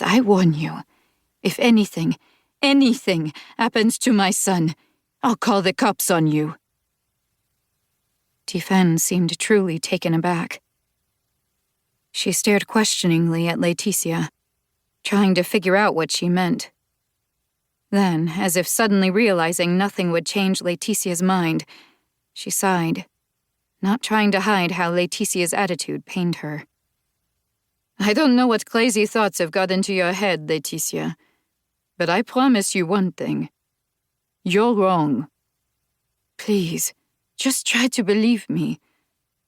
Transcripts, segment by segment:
But I warn you, if anything happens to my son, I'll call the cops on you. Tiphaine seemed truly taken aback. She stared questioningly at Laetitia, trying to figure out what she meant. Then, as if suddenly realizing nothing would change Laetitia's mind, she sighed, not trying to hide how Laetitia's attitude pained her. I don't know what crazy thoughts have got into your head, Laetitia, but I promise you one thing. You're wrong. Please, just try to believe me.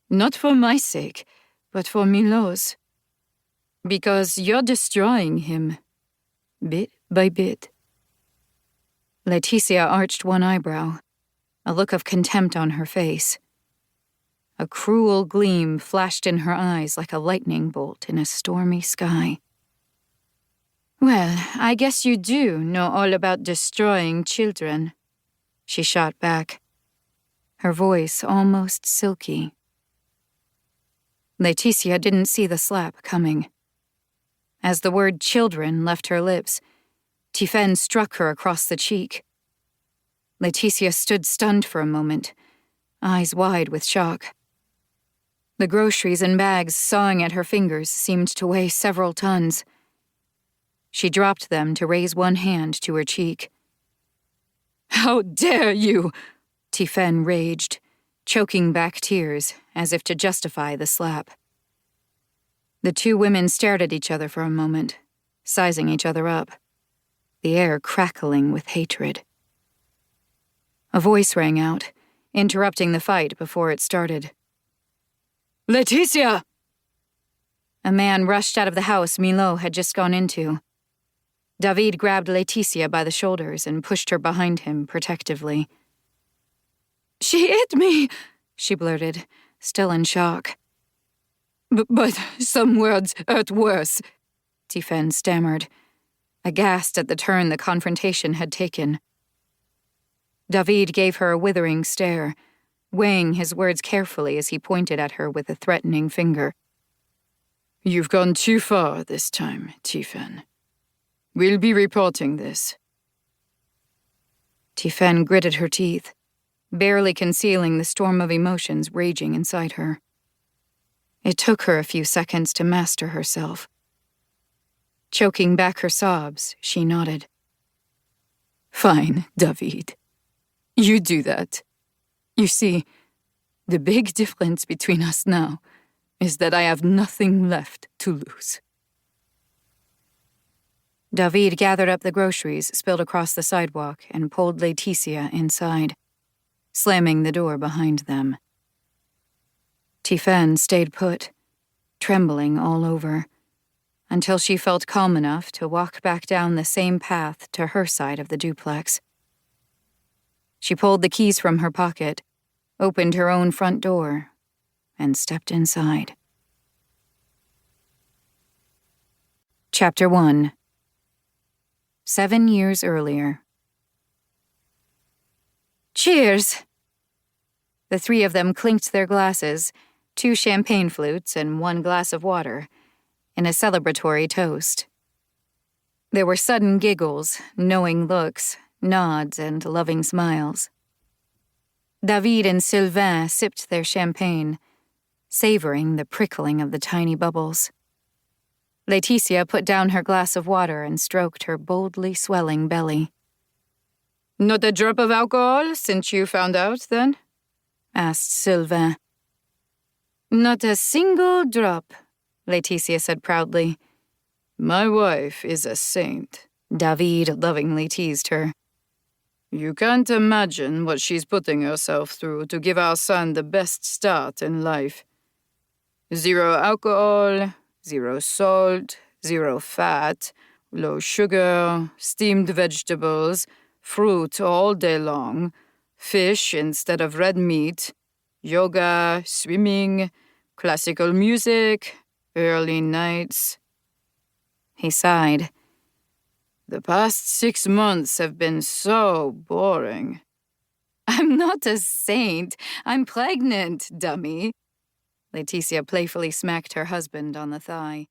Not for my sake, but for Milo's. Because you're destroying him, bit by bit. Laetitia arched one eyebrow, a look of contempt on her face. A cruel gleam flashed in her eyes like a lightning bolt in a stormy sky. Well, I guess you do know all about destroying children, she shot back, her voice almost silky. Laetitia didn't see the slap coming. As the word children left her lips, Tiphaine struck her across the cheek. Laetitia stood stunned for a moment, eyes wide with shock. The groceries and bags sawing at her fingers seemed to weigh several tons. She dropped them to raise one hand to her cheek. How dare you! Tiphaine raged, choking back tears as if to justify the slap. The two women stared at each other for a moment, sizing each other up, the air crackling with hatred. A voice rang out, interrupting the fight before it started. Laetitia! A man rushed out of the house Milo had just gone into. David grabbed Laetitia by the shoulders and pushed her behind him protectively. She hit me, she blurted, still in shock. But some words hurt worse, Tiphaine stammered, aghast at the turn the confrontation had taken. David gave her a withering stare, weighing his words carefully as he pointed at her with a threatening finger. You've gone too far this time, Tiphaine. We'll be reporting this. Tiphaine gritted her teeth, barely concealing the storm of emotions raging inside her. It took her a few seconds to master herself. Choking back her sobs, she nodded. Fine, David. You do that. You see, the big difference between us now is that I have nothing left to lose. David gathered up the groceries spilled across the sidewalk and pulled Laetitia inside, slamming the door behind them. Tiphaine stayed put, trembling all over, until she felt calm enough to walk back down the same path to her side of the duplex. She pulled the keys from her pocket, opened her own front door, and stepped inside. Chapter 1. 7 years earlier. Cheers! The three of them clinked their glasses, 2 champagne flutes and 1 glass of water, in a celebratory toast. There were sudden giggles, knowing looks, nods, and loving smiles. David and Sylvain sipped their champagne, savoring the prickling of the tiny bubbles. Laetitia put down her glass of water and stroked her boldly swelling belly. Not a drop of alcohol since you found out, then? Asked Sylvain. Not a single drop, Laetitia said proudly. My wife is a saint, David lovingly teased her. You can't imagine what she's putting herself through to give our son the best start in life. 0 alcohol, 0 salt, 0 fat, low sugar, steamed vegetables, fruit all day long, fish instead of red meat, yoga, swimming, classical music, early nights. He sighed. The past 6 months have been so boring. I'm not a saint. I'm pregnant, dummy. Laetitia playfully smacked her husband on the thigh.